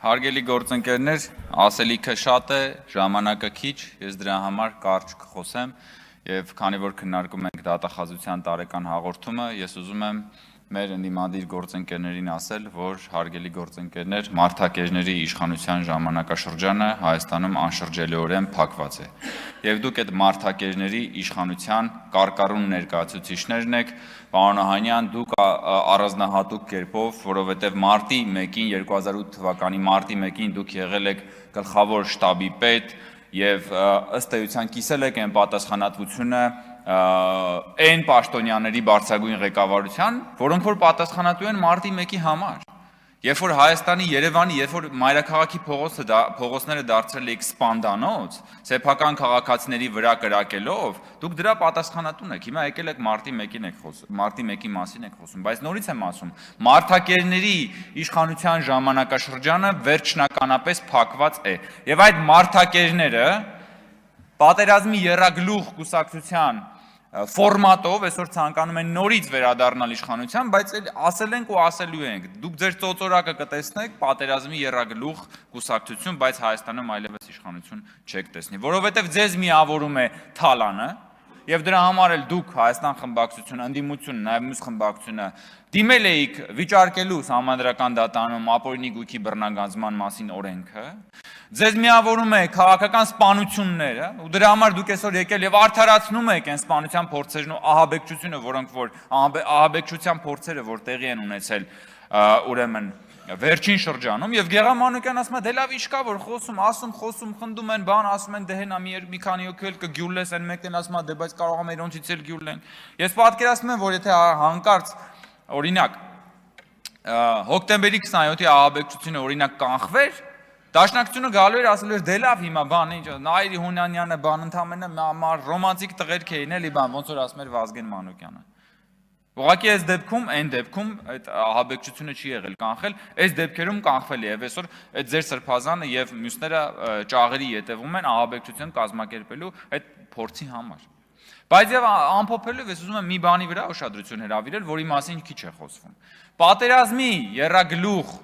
Հարգելի գործընկերներ, ասելիքը շատ է, ժամանակը քիչ, ես դրա համար կարճ կխոսեմ եւ քանի որ քննարկում ենք դատախազության տարեկան հաղորդումը, ես ուզում եմ մեր ընդդիմադիր գործընկերներին ասել, որ հարգելի գործընկերներ, մարդակերների իշխանության ժամանակաշրջանը Հայաստանում անշրջելիորեն փակված է։ Եվ դուք այդ մարդակերների իշխանության կարկառուն ներկայացուցիչներն եք, պարոն Օհանյան, դուք առանձնահատուկ կերպով, որովհետև մարտի 1-ին 2008 թվականի մարտի 1-ին դուք եղել եք գլխավոր շտաբի պետ եւ ըստ էության կիսել եք այն պատասխանատվությունը այն պաշտոնյաների բարձրագույն ղեկավարության, որոնք որ պատասխանատու են մարտի 1-ի համար։ Երբ որ Հայաստանի Երևանի, երբ որ մայրաքաղաքի փողոցները դարձրել եք սպանդանոց, սեփական քաղաքացիների վրա կրակելով, դուք դրա պատասխանատուն եք։ Հիմա եկել եք մարտի 1-ին եք խոսում, մարտի 1-ի մասին եք խոսում, բայց նորից եմ ասում, մարդակերների իշխանության ժամանակաշրջանը վերջնականապես փակված է։ Եվ այդ մարդակերները պատերազմի եռագլուխ կուսակցության ֆորմատով այսօր ցանկանում են նորից վերադառնալ իշխանության, բայց ասել ենք ու ասելու ենք, դուք ձեր ծոծորակը կտեսնեք պատերազմի եռագլուխ կուսակցություն, բայց Հայաստանում այլևս իշխանություն չեք տեսնի, որովհետև ձեզ միավորում է Թալանը, եւ դրա համար էլ դուք Հայաստան խմբակցությունը, ընդդիմությունը, նաեւ մյուս խմբակցությունը դիմել էիք վիճարկելու Սահմանադրական դատարանում ապօրինի գույքի բռնագանձման մասին օրենքը, ձեզ միավորում է քաղաքական սպանությունները, ու դրա համար դուք այսօր եկել եւ արդարացնում եք այն սպանության փորձերն ու ահաբեկչությունը, որոնք որ ահաբեկչության փորձերը, որ տեղի են ունեցել, ուրեմն վերջին շրջանում, եւ Գեղամ Մանուկյանն ասում է, դե լավ ինչ կա, որ խոսում, խնդում են, բան, ասում են, դե հենա մի քանի օքի էլ կգյուլես, այն մեկն ասում է, դե բայց կարող է մերոնցից էլ գյուլեն։ Ես պատկերացնում եմ, որ եթե հանկարծ օրինակ հոկտեմբերի 27-ի ահաբեկչությունը օրինակ կանխվեր, Դաշնակցությունը գալու էր ասել էր դե լավ հիմա բան ինչ Նայիրի Հունանյանը բան ընդամենը ռոմանտիկ տղերք էին էլի բան ոնց որ ասում էր Վազգեն Մանուկյանը։ Ուղղակի այս դեպքում, այն դեպքում այդ ահաբեկչությունը չի եղել կանխել, այս դեպքերում կանխվել է եւ այսօր այդ ձեր սրբազանը եւ մյուսները ճաղերի յետևում են ահաբեկչություն կազմակերպելու այդ փորձի համար։ Բայց եւ ամփոփելով ես ուզում եմ մի բանի վրա ուշադրություն հրավիրել, որի մասին քիչ է խոսվում։ Պատերազմի եռագլուխ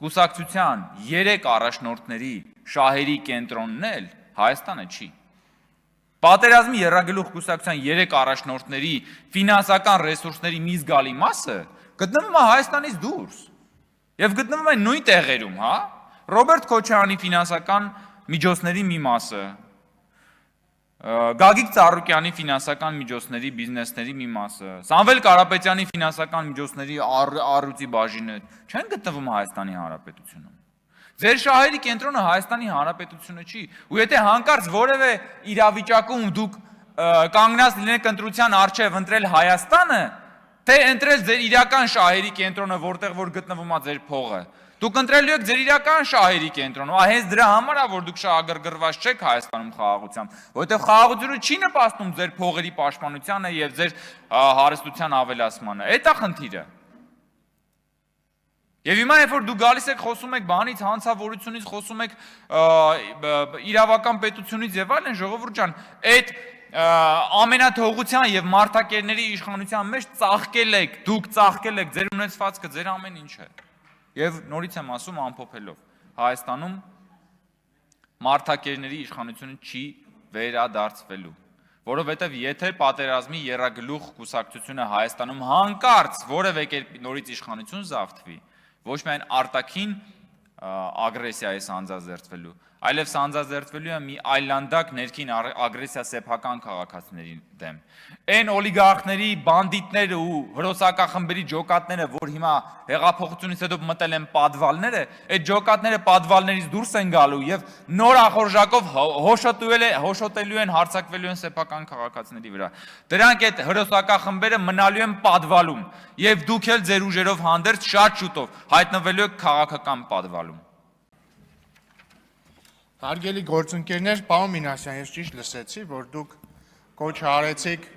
կուսակցության 3 առաջնորդների շահերի կենտրոնն էլ Հայաստանը չի։ Պատերազմի եռագլուխ կուսակցության 3 առաջնորդների ֆինանսական ռեսուրսների մի զգալի մասը գտնվում է Հայաստանից դուրս եւ գտնվում է նույն տեղերում, հա։ Ռոբերտ Քոչարյանի ֆինանսական միջոցների մի մասը, Գագիկ Ծառուկյանի ֆինանսական միջոցների բիզնեսների մի մասը, Սամվել Կարապետյանի ֆինանսական միջոցների առյուծի բաժինը չեն գտնվում Հայաստանի Հանրապետությունում։ Ձեր շահերի կենտրոնը Հայաստանի Հանրապետությունը չի, ու եթե հանկարծ որևէ իրավիճակում դուք կանգնած լինեք ընտրության առջև ընտրել Հայաստանը, թե ընտրել ձեր իրական շահերի կենտրոնը, որտեղ որ գտնվում է ձեր փողը, դուք ընտրելու եք ձեր իրական շահերի կենտրոնը, հենց դրա համար է, որ դուք շահագրգռված չեք Հայաստանում խաղաղությամբ, որովհետև խաղաղությունը չի նպաստում ձեր փողերի պաշտպանությանը եւ ձեր հարստության ավելացմանը։ Այդ է խնդիրը։ Եվ հիմա երբ որ դուք գալիս եք խոսում եք բանից, հանցավորությունից, խոսում եք իրավական պետությունից եւ այլն, ժողովուրդ ջան, այդ ամենաթողության եւ մարդակերների իշխանության մեջ ծաղկել եք, դուք ծաղկել եք ձեր ունեցվածքը, ձեր ամեն ինչը։ Եվ նորից եմ ասում ամփոփելով, Հայաստանում մարդակերների իշխանությունը չի վերադարձվելու, որովհետև եթե պատերազմի եռագլուխ կուսակցությունը Հայաստանում հանկարծ որևէ կերպ նորից իշխանություն զավթվի, ոչ միայն արտաքին ագրեսիա է սանձազերծվելու, այլև սանձազերծվելու է մի այլանդակ ներքին ագրեսիա սեփական քաղաքացիների դեմ։ Այն օլիգարխների, բանդիտները ու հրոսակախմբերի ջոկատները, որ հիմա հեղափոխությունից հետո մտել են պատվալները, այդ ջոկատները պատվալներից դուրս են գալու եւ նոր ախորժակով հոշոտելու են, հարձակվելու են սեփական քաղաքացիների վրա։ Դրանք այդ հրոսակախմբերը մնալու են պատվալում եւ դուք էլ ձեր ուժերով հանդերձ շատ շուտով հայտնվելու եք քաղաքական պատվալում։ Հարգելի գործընկերներ, պարոն Մինասյան, ես ճիշտ լսեցի, որ դուք կոչ արեցիք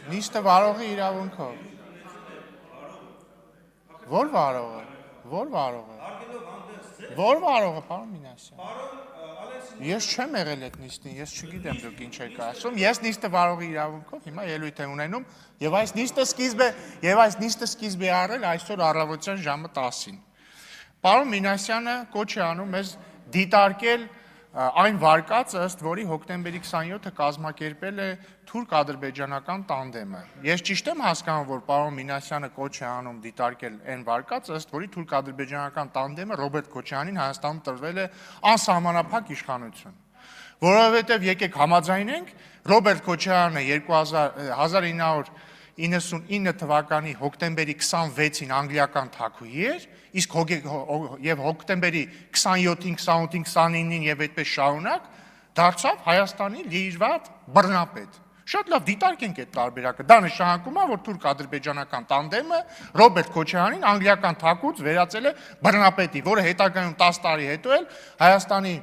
նիստը վարողի իրավունքով։ Որ վարողը, պարոն Մինասյան։ Ես չեմ եղել այդ նիստին, ես չգիտեմ դուք ինչ եք ասում։ Ես նիստը վարողի իրավունքով հիմա ելույթ եմ ունենում եւ այս նիստը սկիզբ է առել այսօր առավոտյան ժամը 10-ին։ Պարոն Մինասյանը կոչ է անում մեզ դիտարկել այն վարկածը, ըստ որի հոկտեմբերի 27-ը կազմակերպել է թուրք-ադրբեջանական տանդեմը։ Ես ճիշտ եմ հասկանում, որ պարոն Մինասյանը կոչ է անում դիտարկել այն վարկածը, ըստ որի թուրք-ադրբեջանական տանդեմը Ռոբերտ Քոչարյանին Հայաստանում տրվել է անսահմանափակ իշխանություն։ Որովհետև եկեք համաձայնենք, Ռոբերտ Քոչարյանը 1999 թվականի հոկտեմբերի 26-ին անգլիական թագուհի էր, իսկ եւ հոկտեմբերի 27-ին, 28-ին, 29-ին եւ այդպես շարունակ դարձավ Հայաստանի լիիրված բռնապետ։ Շատ լավ դիտարկենք այդ տարբերակը։ Դա նշանակում է, որ թուրք-ադրբեջանական տանդեմը Ռոբերտ Քոչարյանին անգլիական թագուց վերածել է բռնապետի, որը հետագայում 10 տարի հետո էլ Հայաստանի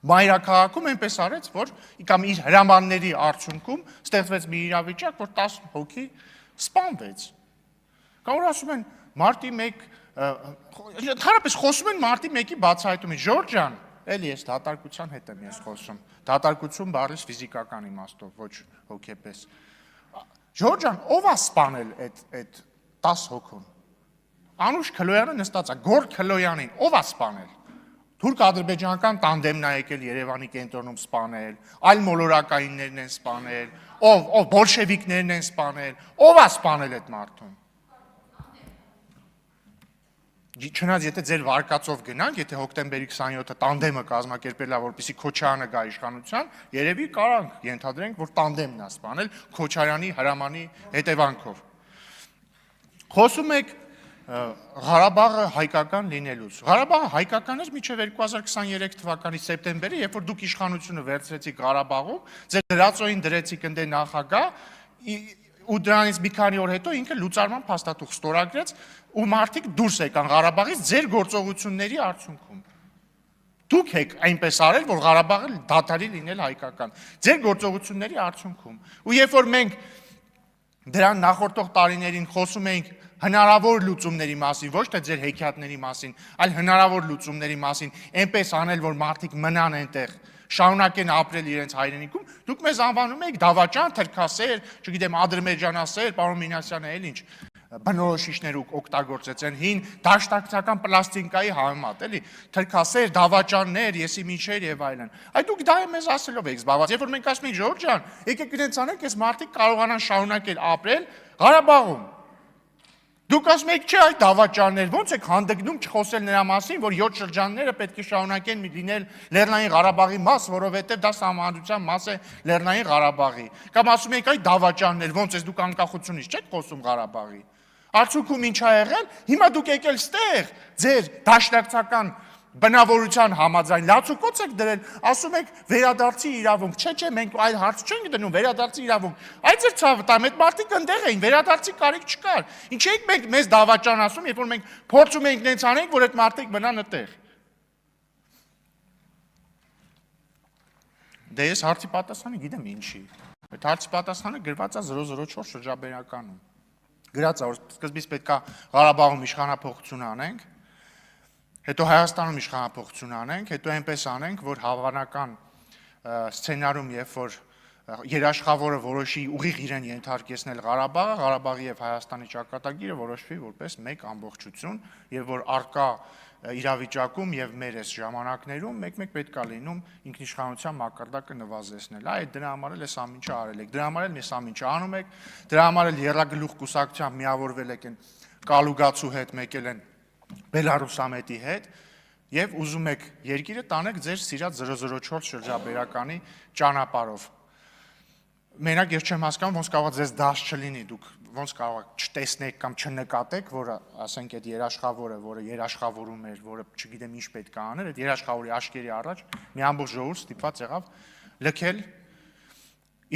մայրաքաղաքում այնպես արեց, որ կամ իր հրամանների արդյունքում ստեղծվեց մի իրավիճակ, որ 10 հոգի սպանվեց։ Կամ որ ասում են մարտի 1, ընդհանրապես խոսում են մարտի 1-ի բացահայտումից։ Ժորժ ջան, էլի ես դատարկության հետ եմ ես խոսում։ Դատարկություն բառից ֆիզիկական իմաստով, ոչ հոգեպես։ Ժորժ ջան, ով է սպանել այդ 10 հոգուն։ Անուշ Քլոյանը նստած է, Գոր Քլոյանին ով է սպանել։ Թուրք-ադրբեջանական տանդեմն է եկել Երևանի կենտրոնում սպանել, այլ մոլորակայիններն են սպանել, ով բոլշևիկներն են սպանել, ով է սպանել այդ մարդուն։ Չնայած եթե ձեր վարկածով գնանք, եթե հոկտեմբերի 27-ը տանդեմը կազմակերպել է, որպեսզի Քոչարյանը գա իշխանության, երևի կարանք ենթադրենք, որ տանդեմն է սպանել Քոչարյանի հրամանի հետևանքով։ Խոսում եք Ղարաբաղը հայկական լինելուց։ Ղարաբաղը հայկական էր մինչև 2023 թվականի սեպտեմբերը, երբ որ դուք իշխանությունը վերցրեցիք Ղարաբաղում, ձեր դրածոյին դրեցիք ընդ նախագահ, ու դրանից մի քանի օր հետո ինքը լուծարման փաստաթուղթ ստորագրեց, ու մարդիկ դուրս եկան Ղարաբաղից ձեր գործողությունների արդյունքում։ Դուք եք այնպես արել, որ Ղարաբաղը դադարի լինել հայկական, ձեր գործողությունների արդյունքում։ Ու երբ որ մենք դրան նախորդող տարիներին խոսում էինք հնարավոր լուծումների մասին, ոչ թե ձեր հեքիաթների մասին, այլ հնարավոր լուծումների մասին, այնպես անել, որ մարդիկ մնան այնտեղ, շարունակեն ապրել իրենց հայրենիքում, դուք մեզ անվանում եք դավաճան, թրքասեր, չգիտեմ, ադրբեջանասեր, պարոն Մինասյանը էլ ինչ բնորոշիչներ օգտագործեց են հին դաշտակցական պլաստինկայի համեմատ, էլի, թրքասեր, դավաճաններ, եսի միջեր եւ այլն։ Այդ դուք դա մեզ ասելով եք զբաղված, երբ որ մենք ասում ենք Ժորժ ջան, եկեք իրենց անենք, այս մարդիկ կարողանան շարունակել ապրել Ղարաբաղում։ Դուք ասում եք, չէ, այդ դավաճաններ, ո՞նց եք հանդգնում չխոսել նրա մասին, որ 7 շրջանները պետք է շարունակեն լինել Լեռնային Ղարաբաղի մաս, որովհետև դա սահմանադրության մաս է Լեռնային Ղարաբաղի։ Կամ ասում եք, այդ դավաճաններ, ո՞նց ես դուք անկախությունից չեք խոսում Ղարաբաղի։ Արդյունքում ինչ ա եղել։ Հիմա դուք եկել ստեղ ձեր դաշնակցական բնավորության համաձայն լացուկոց եք դրել, ասում եք վերադարձի իրավունք, չէ, մենք այլ հարց չենք դնում, վերադարձի իրավունք, այդ ձեր ցավը տամ, այդ մարդիկ ընդեղ էին, վերադարձի կարիք չկար, ինչ եք մենք մեզ դավաճան ասում, երբ որ մենք փորձում ենք նենց անենք, որ այդ մարդիկ մնան այդտեղ։ Դե ես հարցի պատասխանը գիտեմ ինչի, այդ հարցի պատասխանը գրված է 004 շրջաբերականում, գրած է, որ սկզբից պետք է Ղարաբաղում իշխանափոխություն անենք, հետո Հայաստանում իշխանափոխություն անենք, հետո այնպես անենք, որ հավանական սցենարում, երբ որ երաշխավորը որոշի ուղիղ իրեն ենթարկեցնել Ղարաբաղը, Ղարաբաղի եւ Հայաստանի ճակատագիրը որոշվի որպես մեկ ամբողջություն, եւ որ արկա իրավիճակում եւ մեր այս ժամանակներում մեկ-մեկ պետք է լինում ինքնիշխանության մակարդակը նվազեցնել։ Այդ դրա համար էլ այս ամինչը արել եք, դրա համար էլ այս ամինչը անում եք, դրա համար էլ Եռագլուխ կուսակցությամբ միավորվել եք են Կալուգացու հետ, մեկել են Բելարուսամետի հետ եւ ուզում եք երկիրը տանեք ձեր սիրած 004 շրջաբերականի ճանապարհով։ Մենակ ես չեմ հասկանում ոնց կարող է ձեզ դաշ չլինի, դուք ոնց կարող եք չտեսնեք կամ չնկատեք, որ ասենք այդ երաշխավորը, որը երաշխավորում էր, որը չգիտեմ ինչ պետք է աներ, այդ երաշխավորի աշկերի առաջ մի ամբողջ ժողովուրդ ստիպված եղավ լքել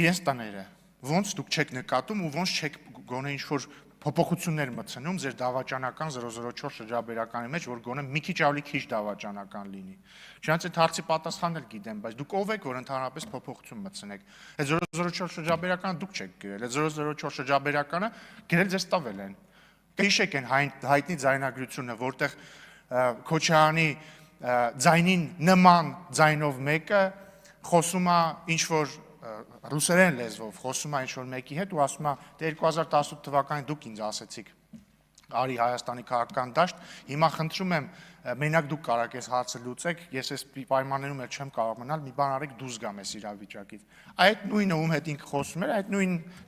իրենց տները։ Ոնց դուք չեք նկատում ու ոնց չեք գոնե ինչ որ փոփոխություններ մտցնում ձեր դավաճանական 004 շրջաբերականի մեջ, որ գոնե մի քիչ ավելի քիչ դավաճանական լինի։ Չնայած այդ հարցի պատասխանն էլ գիտեմ, բայց դուք ով եք, որ ընդհանրապես փոփոխություն մտցնեք։ Այդ 004 շրջաբերականը դուք չեք գրել, այդ 004 շրջաբերականը գրել ձեզ տվել են։ Կհիշեք են հայտնի ձայնագրությունը, որտեղ Քոչարյանի ձայնին նման ձայնով մեկը խոսում է ինչ որ ռուսերեն լեզվով, խոսում է ինչ որ մեկի հետ ու ասում է դե 2018 թվականին դուք ինձ ասեցիք արի Հայաստանի քաղաքական դաշտ, հիմա խնդրում եմ մենակ դուք կարաք այս հարցը լուծեք, ես այս պայմաններում էլ չեմ կարող մնալ, մի բան արեք դուրս գամ այս իրավիճակից։ Այդ նույնը ում հետ ինքը խոսում էր, այդ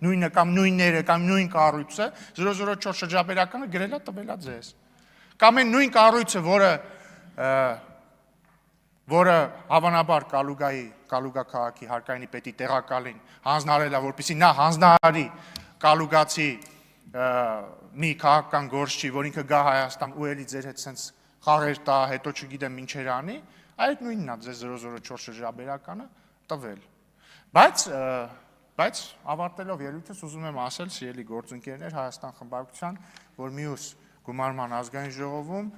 նույնը կամ նույնները կամ նույն կառույցը 004 շրջաբերականը գրելա տվելա ձեզ։ Կամ այն նույն կառույցը, որը հավանաբար Կալուգա քաղաքի հարկայինի պետի տեղակալին հանձնարել է, որպեսզի նա հանձնարարի կալուգացի մի քաղաքական գործչի, որ ինքը գա Հայաստան ու էլի ձեր հետ սենց խաղեր տա, հետո չգիտեմ ինչեր անի, այդ նույնն է ձեզ 004 շրջաբերականը տվել։ Բայց ավարտելով ելույթս ուզում եմ ասել, սիրելի գործընկերներ Հայաստան խմբակցության, որ մյուս գումարման ազգային ժողովում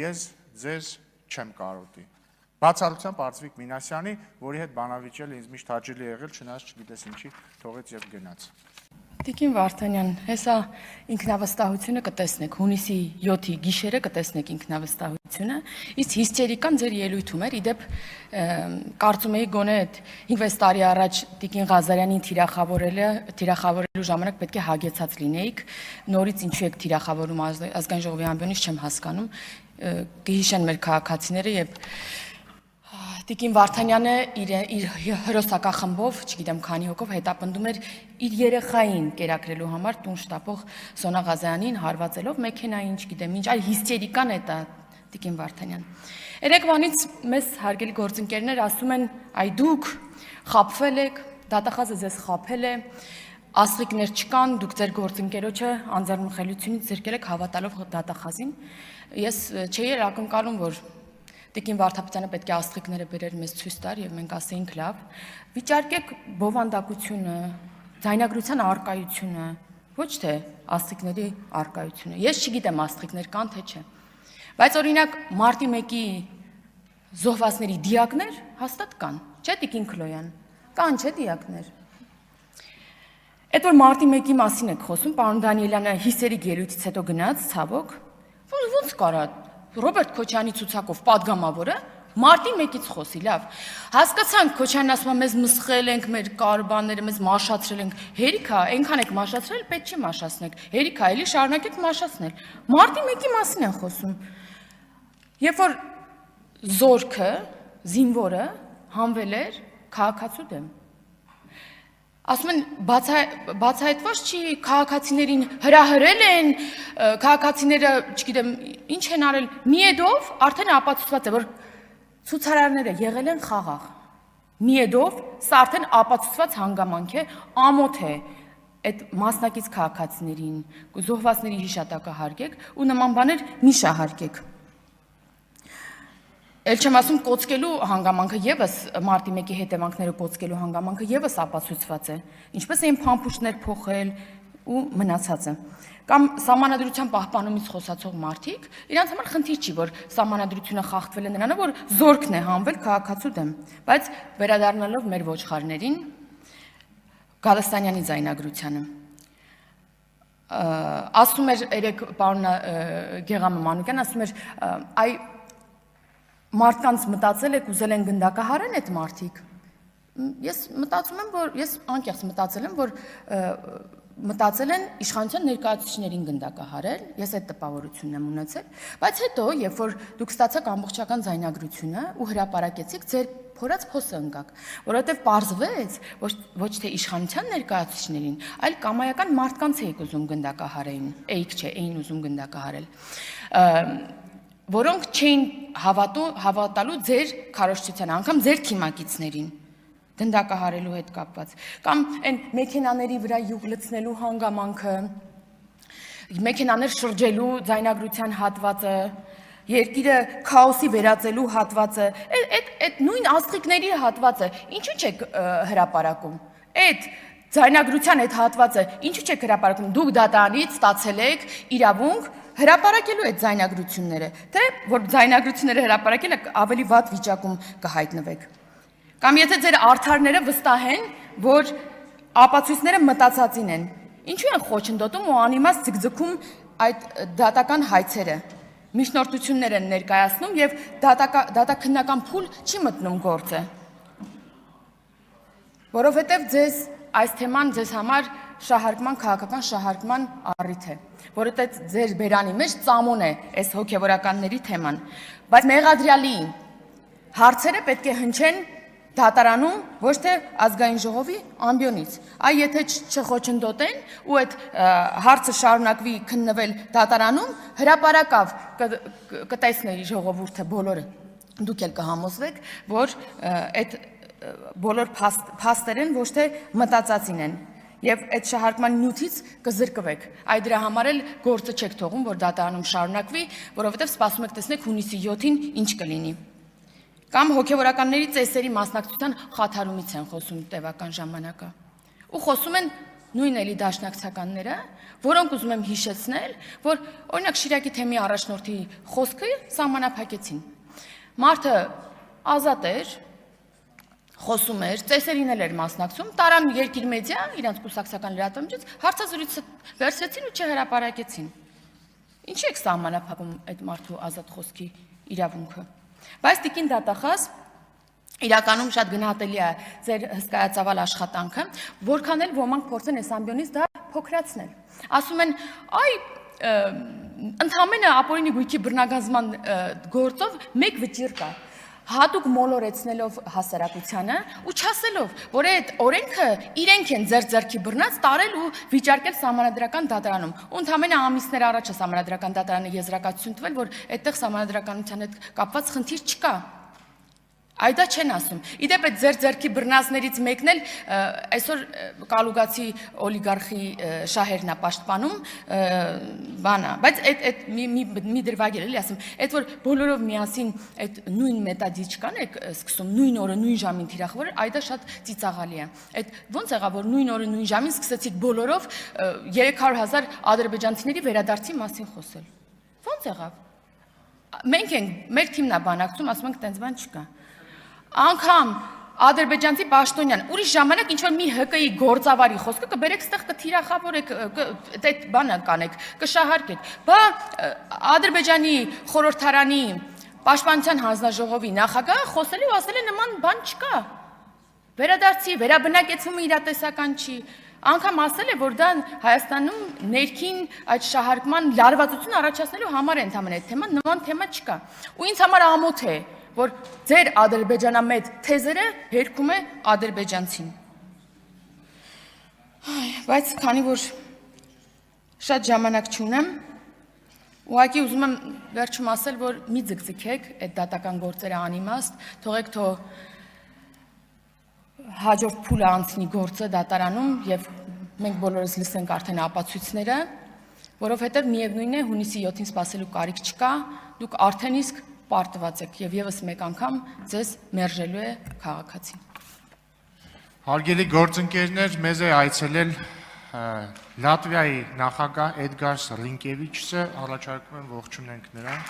ես ձեզ չեմ կարոտի։ Բացառությամբ Արծվիկ Մինասյանի, որի հետ բանավիճելը ինձ միշտ հաճելի եղել, չնայած չգիտես ինչի թողեց եւ գնաց։ Տիկին Վարդանյան, հեսա ինքնավստահությունը կտեսնեք, հունիսի 7-ի գիշերը կտեսնեք ինքնավստահությունը, իսկ հիստերիկան ձեր ելույթում էր, իդեպ կարծում էի գոնե այդ 5-6 տարի առաջ Տիկին Ղազարյանին թիրախավորելու ժամանակ պետք է հագեցած լինեիք, նորից ինչու եք թիրախավորում ազգային ժողովի ամբիոնից չեմ հասկանում, կհիշեն մեր քաղաքացիները եւ Տիկին Վարդանյանը իր հրոսակախմբով, չգիտեմ քանի հոգով հետապնդում էր իր երեխային կերակրելու համար տուն շտապող Սոնա Ղազարյանին հարվածելով մեքենային, չգիտեմ ինչ, այ հիստերիկան է դա Տիկին Վարդանյան։ Երեկվանից մեզ հարգելի գործընկերներ ասում են, այ դուք խաբվել եք, դատախազը ձեզ խաբել է, աստղիկներ չկան, դուք ձեր գործընկերոջը անձեռնմխելիությունից զրկել եք հավատալով դատախազին։ Ես չէի ակնկալում, որ Տիկին Վարդապետյանը պետք է աստղիկները բերեր մեզ ցույց տար եւ մենք ասեինք լավ, վիճարկեք բովանդակությունը, ձայնագրության արկայությունը, ոչ թե աստղիկների արկայությունը։ Ես չգիտեմ աստղիկներ կան թե չէ։ Բայց օրինակ մարտի 1-ի զոհվածների դիակներ հաստատ կան, չէ՞ Տիկին Քլոյան։ Կան չէ դիակներ։ Այդ որ մարտի 1-ի մասին եք խոսում, պարոն Դանիելյանը հիսերի ելույթից հետո գնաց, ցավոք, ոնց կարա Ռոբերտ Քոչյանի ցուցակով падգամավորը մարտի 1-ից խոսի, լավ։ Հասկացանք Քոչյանն ասում է մեզ մսխել ենք, մեր կարբանները մեզ մաշացրել ենք։ Հերիք է, այնքան եք մաշացրել, պետք չի մաշացնեք։ Հերիք է, էլի շարունակեք մաշացնել։ Մարտի 1-ի մասին են խոսում։ Երբ որ զորքը, զինվորը հանվել էր քաղաքացու դեմ։ Ասում են բացահայտված չի, քաղաքացիներին հրահրել են, քաղաքացիները, չգիտեմ, ինչ են արել, միեդով արդեն ապացուցված է, որ ցուցարարները եղել են խաղաղ։ Միեդով սա արդեն ապացուցված հանգամանք է, ամոթ է այդ մասնակից քաղաքացիներին, զոհվածների հիշատակը հարգեք ու նման բաներ մի շահարկեք։ Էլ չեմ ասում կոծկելու հանգամանքը եւս մարտի 1-ի հետևանքները կոծկելու հանգամանքը եւս ապացուցված է։ Ինչպես էին փամփուշտներ փոխել ու մնացածը։ Կամ սահմանադրության պահպանումից խոսացող մարդիկ, իրանց համար խնդիր չի, որ սահմանադրությունը խախտվել է նրանով, որ զորքն է հանվել քաղաքացու դեմ։ Բայց վերադառնալով մեր ոչխարներին, Գալստանյանի ձայնագրությանը։ Ասում էր երեք պարոն Գեղամը Մանուկյան, ասում էր, այ մարդկանց մտածել եք ուզել են գնդակահարեն այդ մարդիկ։ Ես մտածում եմ, որ ես անկեղծ մտածել եմ, որ մտածել են իշխանության ներկայացուցիչներին գնդակահարել, ես այդ տպավորությունն եմ ունեցել, բայց հետո, երբ որ դուք ստացաք ամբողջական ձայնագրությունը ու հրապարակեցիք, ձեր փորած փոսը ընկաք, որովհետև պարզվեց ոչ թե իշխանության ներկայացուցիչներին, այլ կամայական մարդկանց էիք ուզում գնդակահարեին, էիք չէ, էին ուզում գնդակահարել, որոնք չէին հավատալու ձեր քարոզչությանը, անգամ ձեր թիմակիցներին գնդակահարելու հետ կապված, կամ այն մեքենաների վրա յուղ լցնելու հանգամանքը, մեքենաներ շրջելու ձայնագրության հատվածը, երկիրը քաոսի վերածելու հատվածը, այդ նույն աստղիկների հատվածը, ինչու չեք հրապարակում, այդ ձայնագրության այդ հատվածը, ինչու չեք հրապարակում, դուք դատարանից ստացել եք իրավունք հրապարակելու այդ ձայնագրությունները, թե որ ձայնագրությունները հրապարակելը ավելի վատ վիճակում կհայտնվեք։ Կամ եթե ձեր արդարները վստահեն, որ ապացույցները մտածածին են, ինչու են խոչընդոտում ու անիմաստ ձգձգում այդ դատական հայցերը։ միջնորդություններ են ներկայացնում եւ դատաքննական փուլ չի մտնում գործը։ Որովհետեւ ձեզ այս թեման ձեզ համար շահարկման քաղաքական շահարկման առիթ է, որովհետեւ ձեր բերանի մեջ ծամոն է այս հոգեվորականների թեման, բայց մեղադրյալի հարցերը պետք է հնչեն դատարանում, ոչ թե ազգային ժողովի ամբիոնից։ Այ եթե չխոչընդոտեն ու այդ հարցը շարունակվի քննվել դատարանում, հրապարակավ կտեսնի ժողովուրդը բոլորը, դուք էլ կհամոզվեք, որ այդ բոլոր փաստերն ոչ թե մտածածին են եւ այդ շահարկման նյութից կզրկվեք։ Այ դրա համար էլ գործը չեք թողում, որ դատարանում շարունակվի, որովհետեւ սպասում եք տեսնեք հունիսի 7-ին ինչ կլինի։ Կամ հոգեվորականների ծեսերի մասնակցության խաթարումից են խոսում տևական ժամանակը։ Ու խոսում են նույն էլի դաշնակցականները, որոնք ուզում եմ հիշեցնել, որ օրինակ Շիրակի թեմի առաջնորդի խոսքը սահմանափակեցին։ Մարդը ազատ էր, խոսում էր, ծեսերին էր մասնակցում, տարան երկիր մեդիա, իրանց կուսակցական լրատվամիջոց, հարցազրույցը վերցրեցին ու չհրապարակեցին։ Ինչի եք սահմանափակում այդ մարդու ազատ խոսքի իրավունքը։ Բայց տիկին դատախազ իրականում շատ գնահատելի է ձեր հսկայածավալ աշխատանքը, որքան էլ ոմանք փորձեն այս ամբիոնից դա փոքրացնել։ Ասում են, այ ընդհանրապես ապօրինի գույքի բռնագազման գործով մեկ վճիռ կա։ Հատուկ մոլորեցնելով հասարակությանը ու չասելով, որ այդ օրենքը իրենք են ձեռքի բռնած տարել ու վիճարկել սահմանադրական դատարանում։ Ու ընդհանրապես ամիսներ առաջ է սահմանադրական դատարանը եզրակացություն տվել, որ այդտեղ սահմանադրականության հետ կապված խնդիր չկա։ Այ դա չեն ասում։ Իդեպ այդ ձեռքի բռնածներից մեկն էլ այսօր կալուգացի օլիգարխի շահերն է պաշտպանում, բանա, բայց այդ մի դրվագել էլի ասում, այդ որ բոլորով միասին այդ նույն մետադիչկան եք սկսում, նույն օրը նույն ժամին թիրախավորել, այ դա շատ ծիծաղալի է։ Այդ ոնց եղավ, որ նույն օրը նույն ժամին սկսեցիք բոլորով 300,000 ադրբեջանցիների վերադարձի մասին խոսել։ Ոնց եղավ։ Մենք ենք, մեր թիմն է բանակցում, ասում ենք տենց բան չկա։ Անգամ ադրբեջանցի պաշտոնյան ուրիշ ժամանակ ինչ որ մի ՀԿ-ի գործավարի խոսքը կբերեք ստեղ կթիրախավորեք, այդ բանը կանեք, կշահարկեք։ Բա Ադրբեջանի խորհրդարանի պաշտպանության հանձնաժողովի նախագահը խոսել ու ասել է նման բան չկա։ Վերադարձի, վերաբնակեցումը իրատեսական չի։ Անգամ ասել է, որ դա Հայաստանում ներքին այդ շահարկման լարվածություն առաջացնելու համար է ընդհանրապես այդ թեման, նման թեմա չկա։ Ու ինձ համար ամոթ է, որ ձեր ադրբեջանամետ թեզերը հերքում է ադրբեջանցին։ Բայց քանի որ շատ ժամանակ չունեմ, ուղղակի ուզում եմ վերջում ասել, որ մի ձգձգեք այդ դատական գործերը անիմաստ, թողեք թո հաջորդ փուլը անցնի գործը դատարանում եւ մենք բոլորս լսենք արդեն ապացույցները, որովհետեւ միևնույն է հունիսի 7-ին սպասելու կարիք չկա, դուք արդեն իսկ պարտված եք եւ եւս մեկ անգամ ձեզ մերժելու է քաղաքացին։ Հարգելի գործընկերներ, մեզ է այցելել Լատվիայի նախագահ Էդգար Ռինկևիչը, առաջարկում եմ ողջունենք նրան։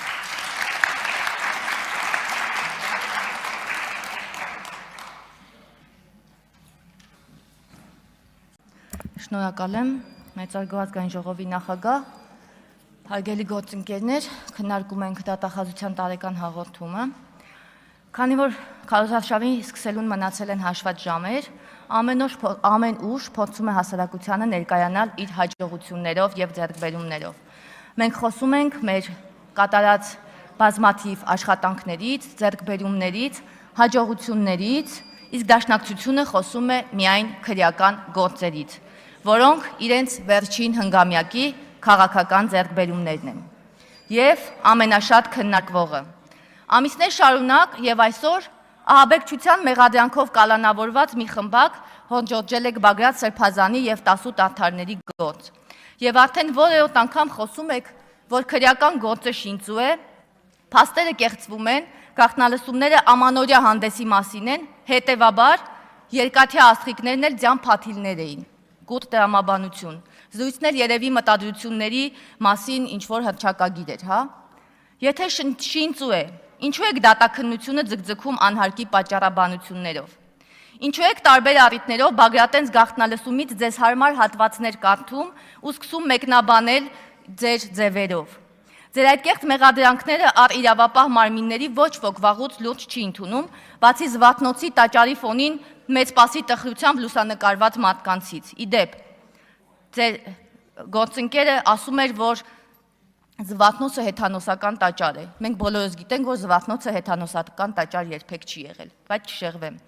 Շնորհակալ եմ, մեծարգո ազգային ժողովի նախագահ, հարգելի գործընկերներ, քննարկում ենք դատախազության տարեկան հաղորդումը։ Քանի որ քարոզարշավի սկսելուն մնացել են հաշված ժամեր, ամեն ուժ փորձում է հասարակությանը ներկայանալ իր հաջողություններով եւ ձեռքբերումներով։ Մենք խոսում ենք մեր կատարած բազմաթիվ աշխատանքներից, ձեռքբերումներից, հաջողություններից, իսկ դաշնակցությունը խոսում է միայն քրեական գործերից, որոնք իրենց վերջին հնգամյակի քաղաքական ձեռքբերումներն են։ Եվ ամենաշատ քննարկվողը։ Ամիսներ շարունակ եւ այսօր ահաբեկչության մեղադրանքով կալանավորված մի խմբակ հորջորջել է Բագրատ Սրբազանի եւ 18 արդարների գործ։ Եվ արդեն որերորդ անգամ խոսում եք, որ քրեական գործը շինծու է, փաստերը կեղծվում են, գաղտնալսումները ամանորյա հանդեսի մասին են, հետեւաբար երկաթյա աստղիկներն էլ ձյան փաթիլներ էին։ Կուտ դրամաբանություն։ Զրույցներ երևի մտադրությունների մասին ինչ-որ հռչակագիր էր, հա։ Եթե շինծու է, ինչու եք դատաքննությունը ձգձգում անհարկի պատճառաբանություններով։ Ինչու եք տարբեր առիթներով Բագրատենց գաղտնալսումից ձեզ հարմար հատվածներ կարդում ու սկսում մեկնաբանել ձեր ձևերով։ Ձեր այդ կեղծ մեղադրանքները առ իրավապահ մարմինների ոչ ոք վաղուց լուրջ չի ընդունում, բացի Զվարթնոցի տաճարի ֆոնին մեծ սպասի տխրությամբ լուսանկարված մարդկանցից։ Իդեպ, ձեր գործընկերը ասում էր, որ Զվարթնոցը հեթանոսական տաճար է։ Մենք բոլորս գիտենք, որ Զվարթնոցը հեթանոսական տաճար երբեք չի եղել, բայց չշեղվեմ։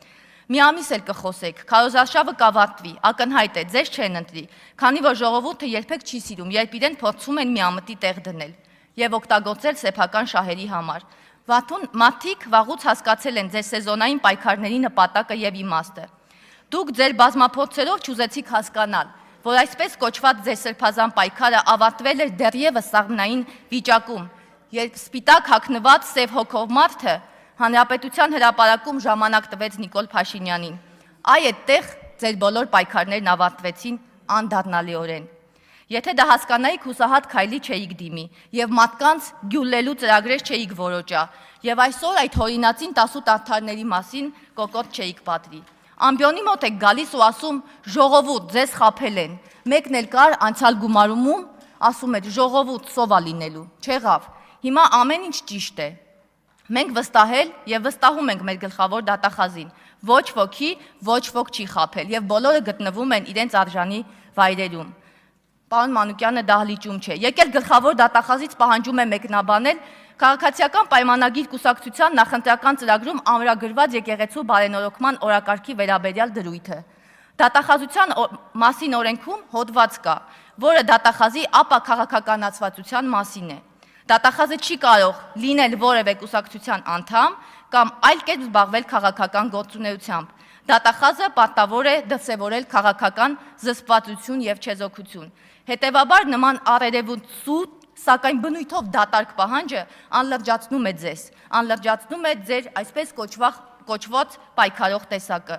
Մի ամիս էլ կխոսեք, քարոզարշավը կավարտվի, ակնհայտ է, ձեզ չեն ընտրի, քանի որ ժողովուրդը երբեք չի սիրում, երբ իրեն փորձում են միամտի տեղ դնել եւ օգտագործել սեփական շահերի համար։ Մարդիկ վաղուց հասկացել են ձեր սեզոնային պայքարների նպատակը եւ իմաստը։ Դուք ձեր բազմափորձերով չուզեցիք հասկանալ, որ այսպես կոչված ձեր սրբազան պայքարը ավարտվել էր դեռևս սաղմնային վիճակում, երբ սպիտակ հագնված սև հոգով մարդը Հանրապետության հրապարակում ժամանակ տվեց Նիկոլ Փաշինյանին։ Այ այդտեղ ձեր բոլոր պայքարներն ավարտվեցին անդառնալիորեն։ Եթե դա հասկանայիք, հուսահատ քայլի չէիք դիմի եւ մարդկանց գյուլելու ծրագրեր չէիք որոճա եւ այսօր այդ հորինածին 18 արդարների մասին կոկոտ չէիք պատվի։ Ամբիոնի մոտ եք գալիս ու ասում ժողովուրդ ձեզ խաբել են։ Մեկն էլ կար անցյալ գումարումում ասում էր ժողովուրդ սովա լինելու։ Չեղավ։ Հիմա ամեն ինչ ճիշտ է։ Մենք վստահել եւ վստահում ենք մեր գլխավոր դատախազին։ Ոչ ոքի, ոչ ոք չի խաբել եւ բոլորը գտնվում են իրենց արժանի վայրերում։ Պարոն Մանուկյանը դահլիճում չէ։ Եկել գլխավոր դատախազից պահանջում է մեկնաբանել քաղաքացիական պայմանագիր կուսակցության նախընտրական ծրագրում ամրագրված եկեղեցու բարենորոգման օրակարգի վերաբերյալ դրույթը։ Դատախազության մասին օրենքում հոդված կա, որը դատախազի ապա քաղաքականացվածության մասին է։ Դատախազը չի կարող լինել որևէ կուսակցության անդամ կամ այլ կերպ զբաղվել քաղաքական գործունեությամբ։ Դատախազը պարտավոր է դրսևորել քաղաքական զսպվածություն եւ չեզոքություն։ Հետևաբար նման առերևույթ, սակայն բնույթով դատարկ պահանջը անլրջացնում է ձեզ, անլրջացնում է ձեր այսպես կոչված պայքարող տեսակը։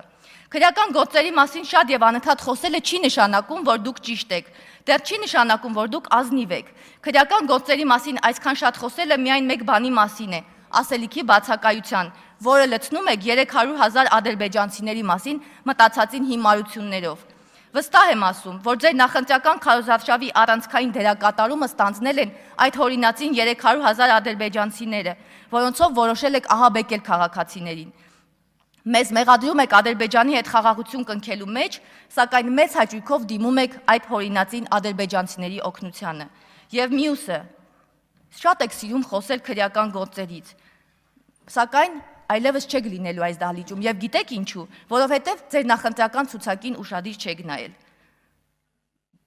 Քրեական գործերի մասին շատ եւ անընդհատ խոսելը չի նշանակում, որ դուք ճիշտ եք, դեռ չի նշանակում, որ դուք ազնիվ եք։ Քրեական գործերի մասին այսքան շատ խոսելը միայն մեկ բանի մասին է՝ ասելիքի բացակայության, որը լցնում եք 300,000 ադրբեջանցիների մասին մտածածին հիմարություններով։ Վստահ եմ ասում, որ ձեր նախընտրական քարոզարշավի առանցքային դերակատարումը ստանձնել են այդ հորինածին 300,000 ադրբեջանցիները, որոնցով որոշել եք ահաբեկել քաղաքացիներին։ Մեզ մեղադրում եք Ադրբեջանի հետ խաղաղություն կնքելու մեջ, սակայն մեծ հաճույքով դիմում եք այդ հորինածին ադրբեջանցիների օգնությանը։ Եվ մյուսը, շատ եք սիրում խոսել քրեական գործերից, սակայն այլևս չեք լինելու այս դահլիճում եւ գիտեք ինչու, որովհետեւ ձեր նախընտրական ցուցակին ուշադիր չեք նայել։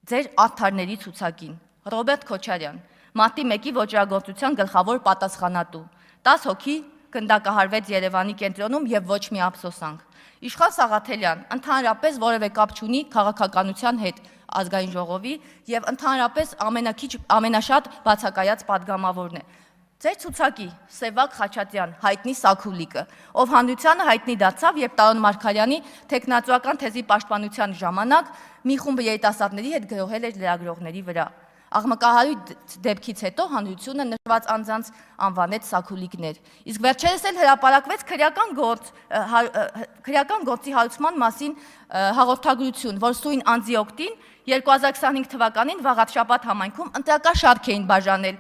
Ձեր արդարների ցուցակին։ Ռոբերտ Քոչարյան, մարտի 1-ի ոճրագործության գլխավոր պատասխանատու, 10 հոգի գնդակահարվեց Երևանի կենտրոնում եւ ոչ մի ափսոսանք։ Իշխան Սաղաթելյան ընդհանրապես որևէ կապ չունի քաղաքականության հետ ազգային ժողովի եւ ընդհանրապես ամենաշատ բացակայած падգամավորն է։ Ձեր ցուցակի Սևակ Խաչատյան, հայտնի Սաքուլիկը, ով հանրությանը հայտնի դարձավ, երբ Տարոն Մարգարյանի տեխնատուական թեզի պաշտպանության ժամանակ մի խումբ երիտասարդների հետ գրոհել էր լրագրողների վրա։ Աղմկահարույց դեպքից հետո հանրությունը նշված անձանց անվանեց Սաքուլիկներ։ Իսկ վերջերս էլ հրապարակվեց քրեական գործի հարուցման մասին հաղորդագրություն, որ սույն անձի օգտին 2025 թվականին Վաղարշաբաթ համայնքում ընտրական շարք էին բաժանել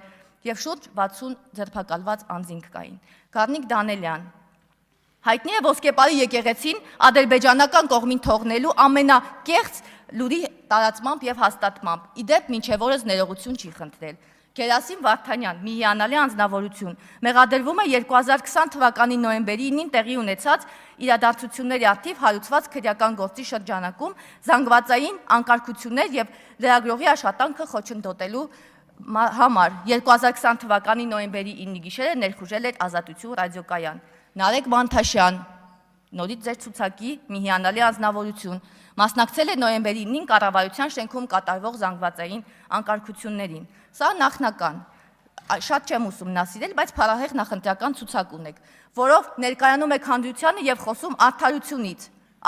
եւ շուրջ 60 ձերբակալված անձինք կային։ Գառնիկ Դանելյան, հայտնի է Ոսկեպարի եկեղեցին ադրբեջանական կողմին թողնելու ամենակեղծ լուրի տարածմամբ եւ հաստատմամբ։ Իդեպ մինչեւ օրս ներողություն չի խնդրել։ Գերասիմ Վարդանյան, մի հիանալի անձնավորություն, մեղադրվում է 2020 թվականի նոյեմբերի 9-ին տեղի ունեցած իրադարձությունների արդիվ հարուցված քրեական գործի շրջանակում զանգվածային անկարգություններ եւ լրագրողի աշխատանքը խոչընդոտելու համար 2020 թվականի նոյեմբերի 9-ի գիշերը ներխուժել էր Ազատություն ռադիոկայան։ Նարեկ Մանթաշյան, նորից ձեր ցուցակի մի հիանալի անձնավորություն, մասնակցել է նոյեմբերի 9-ին կառավարության շենքում կատարվող զանգվածային անկարգություններին։ Սա նախնական, շատ չեմ ուսումնասիրել, բայց փառահեղ նախընտրական ցուցակ ունեք, որով ներկայանում եք հանրությանը եւ խոսում արդարությունից,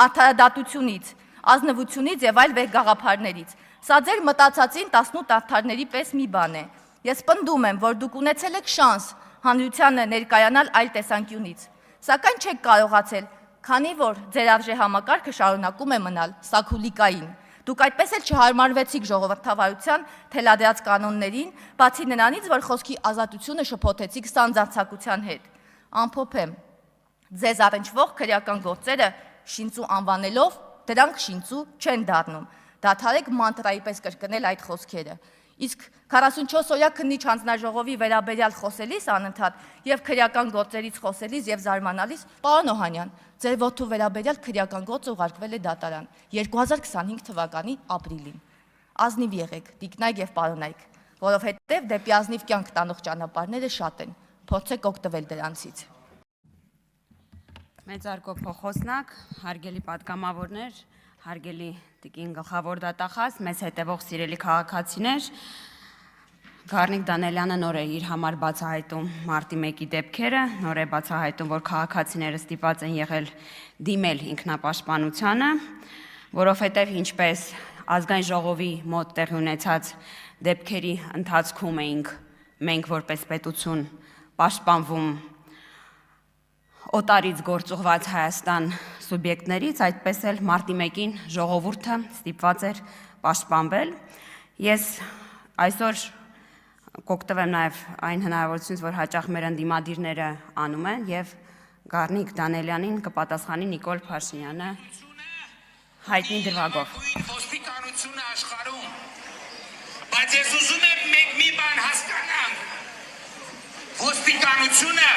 արդարադատությունից, ազնվությունից եւ այլ վերգաղափարներից։ Սա ձեր մտածածին 18 արդարների պես մի բան է։ Ես պնդում եմ, որ դուք ունեցել եք շանս հանրությանը ներկայանալ այլ տեսանկյունից, սակայն չեք կարողացել, քանի որ ձեր արժեհամակարգը շարունակում է մնալ սաքուլիկային։ Դուք այդպես էլ չհարմարվեցիք ժողովրդավարության թելադրած կանոններին, բացի նրանից, որ խոսքի ազատությունը շփոթեցիք սանձարձակության հետ։ Ամփոփ եմ, ձեզ առնչվող քրեական գործերը շինծու անվանելով, դրանք շինծու չեն դառնում։ Դադարեք մանտրայի պես կրկնել այդ խոսքերը։ Իսկ 44-օրյա քննիչ հանձնաժողովի վերաբերյալ խոսելիս անընդհատ եւ քրեական գործերից խոսելիս եւ զարմանալիս, պարոն Օհանյան, ձեր որդու վերաբերյալ քրեական գործը ուղարկվել է դատարան 2025 թվականի ապրիլին։ Ազնիվ եղեք, տիկնայք եւ պարոնայք, որովհետեւ դեպի ազնիվ կյանք տանող ճանապարհները շատ են։ Փորձեք օգտվել դրանցից։ Մեծարգո փոխոսնակ, հարգելի պատգամավորներ, հարգելի տիկին գլխավոր դատախազ, մեզ հետևող սիրելի քաղաքացիներ, Գառնիկ Դանելյանը նոր է իր համար բացահայտում մարտի 1-ի դեպքերը, նոր է բացահայտում, որ քաղաքացիները ստիպված են եղել դիմել ինքնապաշտպանությանը, որովհետև ինչպես ազգային ժողովի մոտ տեղի ունեցած դեպքերի ընթացքում էինք մենք որպես պետություն պաշտպանվում օտարից գործուղված Հայաստան սուբյեկտներից, այդպես էլ մարտի 1-ին ժողովուրդը ստիպված էր պաշտպանվել։ Ես այսօր կօգտվեմ նաև այն հնարավորությունից, որ հաճախ մեր ընդդիմադիրները անում են եւ Գառնիկ Դանելյանին կպատասխանի Նիկոլ Փաշինյանը հայտնի դրվագով։ Ոստիկանությունը աշխարհում, բայց ես ուզում եմ մեկ մի բան հասկանալ։ Ոստիկանությունը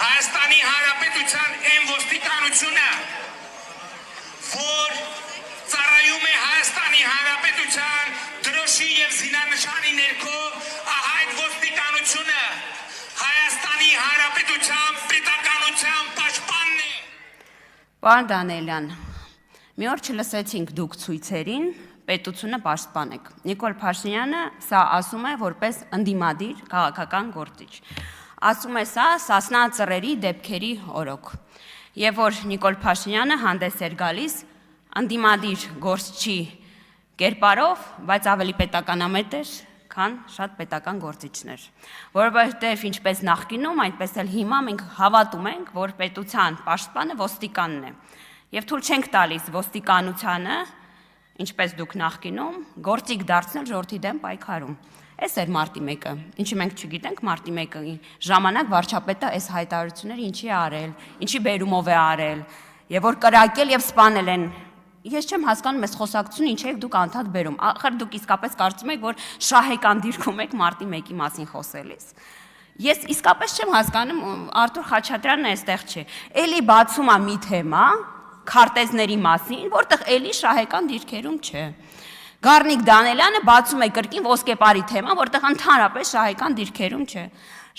Հայաստանի Հանրապետության այն ոստիկանությունը, որ ծառայում է Հայաստանի Հանրապետության դրոշի եւ զինանշանի ներքո, այդ ոստիկանությունը Հայաստանի Հանրապետության պետականության պաշտպանն է։ Պարոն Դանելյան, մի օր չլսեցինք դուք ցույցերին, պետությունը պաշտպանեք։ Նիկոլ Փաշինյանը սա ասում է որպես ընդդիմադիր քաղաքական գործիչ։ Ասում է սա Սասնա ծռերի դեպքերի օրոք։ Եվ որ Նիկոլ Փաշինյանը հանդես էր գալիս ընդդիմադիր գործչի կերպարով, բայց ավելի պետականամետ էր, քան շատ պետական գործիչներ։ Որովհետև ինչպես նախկինում, այնպես էլ հիմա մենք հավատում ենք, որ պետության պաշտպանը ոստիկանն է։ Եվ թույլ չենք տալիս ոստիկանությանը, ինչպես դուք նախկինում, գործիք դարձնել ժողովրդի դեմ պայքարում։ Այս էր մարտի 1-ը, ինչի մենք չգիտենք մարտի 1-ի ժամանակ վարչապետը այս հայտարարությունները ինչի է արել, ինչի բերումով է արել, եւ որ կրակել եւ սպանել են։ Ես չեմ հասկանում այս խոսակցությունը ինչ եք դուք անդադ բերում։ Ախր դուք իսկապես կարծում եք, որ շահեկան դիրքում եք մարտի 1-ի մասին խոսելիս։ Ես իսկապես չեմ հասկանում, Արթուր Խաչատրյանն այստեղ չէ։ Էլի բացում է մի թեմա քարտեզների մասին, որտեղ էլի շահեկան դիրքերում չէ։ Գառնիկ Դանելյանը բացում է կրկին ոսկեպարի թեման, որտեղ ընդհանրապես շահեկան դիրքերում չէ։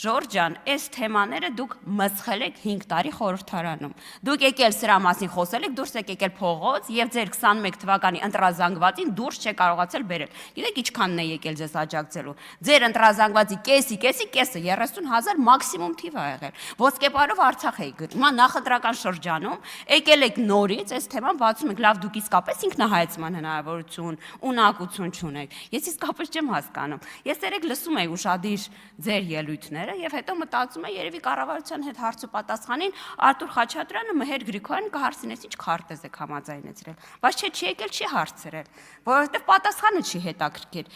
Ժորժ ջան, այս թեմաները դուք մսխել եք 5 տարի խորհրդարանում։ Դուք եկել սրա մասին խոսել եք, դուրս եք եկել փողոց եւ ձեր 21 թվականի ընտրազանգվածին դուրս չեք կարողացել բերել։ Գիտեք ինչքանն է եկել ձեզ աջակցելու։ Ձեր ընտրազանգվածի կեսը 30,000 մաքսիմում թիվ ա եղել։ Ոսկեպարով Արցախ եք գնում։ Հիմա նախընտրական շրջանում եկել եք նորից այս թեման բացում եք։ Լավ, դուք իսկապես ինքնահայեցման հնարավորություն, ունակություն չունեք։ Ես իսկապես չեմ հասկանում։ Ես երեք լսում եի ուշադիր ձեր ելույթները եւ հետո մտածում եմ երևի կառավարության հետ հարց ու պատասխանին Արթուր Խաչատրյանը Մհեր Գրիգորյանին կհարցնես ինչ քարտեզ եք համաձայնեցրել, բայց չի եկել, չի հարցրել, որովհետեւ պատասխանը չի հետաքրքիր,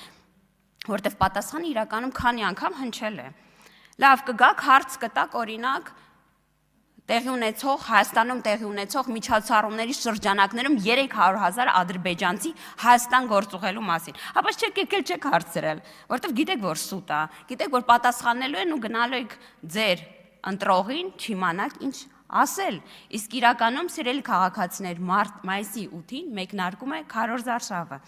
որովհետեւ պատասխանը իրականում քանի անգամ հնչել է։ Լավ, կգաք հարց կտակ օրինակ տեղի ունեցող Հայաստանում տեղի ունեցող միջոցառումների շրջանակներում 300,000 ադրբեջանցի Հայաստան գործուղելու մասին։ Հապա չեք եկել, չեք հարցրել, որովհետև գիտեք, որ սուտ է, գիտեք, որ պատասխանելու են ու գնալու եք ձեր ընտրողին չիմանաք ինչ ասել։ Իսկ իրականում սիրելի քաղաքացիներ մայիսի 8-ին մեկնարկում է Քարոզ արշավը։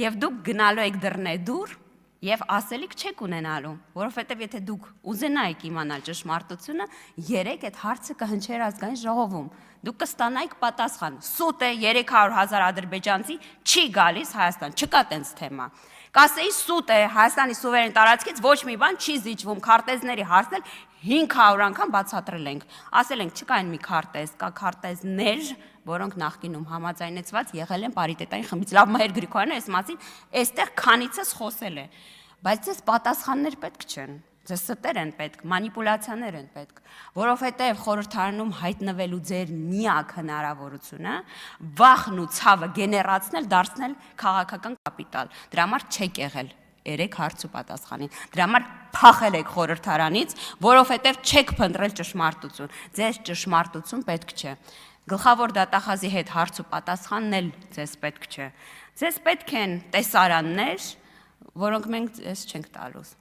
Եվ դուք գնալու եք դռնեդուր եւ ասելիք չեք ունենալու, որովհետեւ եթե դուք ուզենայիք իմանալ ճշմարտությունը, երեք այդ հարցը կհնչեր ազգային ժողովում։ Դուք կստանայիք պատասխան։ Սուտ է 300,000 ադրբեջանցի չի գալիս Հայաստան, չկա տենց թեմա։ Կասեի սուտ է Հայաստանի սուվերեն տարածքից ոչ մի բան չի զիջվում, քարտեզների հարցնել 500 անգամ բացատրել ենք։ Ասել ենք չկա այն մի քարտեզ, կա քարտեզներ, որոնք նախկինում համաձայնեցված եղել են պարիտետային խմբից։ Լավ, Մհեր Գրիգորյանը այս մասին այստեղ քանիցս խոսել է, բայց այս պատասխաններ պետք չեն։ Ձեզ ստեր են պետք, մանիպուլյացիաներ են պետք, որովհետև խորհրդարանում հայտնվելու ձեր միակ հնարավորությունը վախն ու ցավը գեներացնել, դարձնել քաղաքական կապիտալ։ Դրա համար չեք եղել երեք հարց ու պատասխանին։ Դրա համար փախել եք խորհրդարանից, որովհետև չեք փնտրել ճշմարտություն։ Ձեզ ճշմարտություն պետք չէ։ Գլխավոր դատախազի հետ հարց ու պատասխանն էլ ձեզ պետք չէ։ Ձեզ պետք են տեսարաններ, որոնք մենք ձեզ չենք տալուս։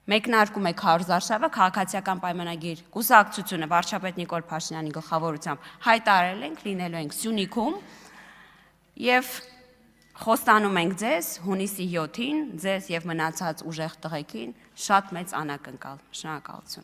Մեկնարկում է քարոզարշավը քաղաքացիական պայմանագիր կուսակցությունը վարչապետ Նիկոլ Փաշինյանի գլխավորությամբ հայտարարել ենք, լինելու ենք Սյունիքում եւ խոստանում ենք ձեզ հունիսի 7-ին, ձեզ եւ մնացած ուժեղ տղեկին շատ մեծ անակնկալ։ Շնորհակալություն։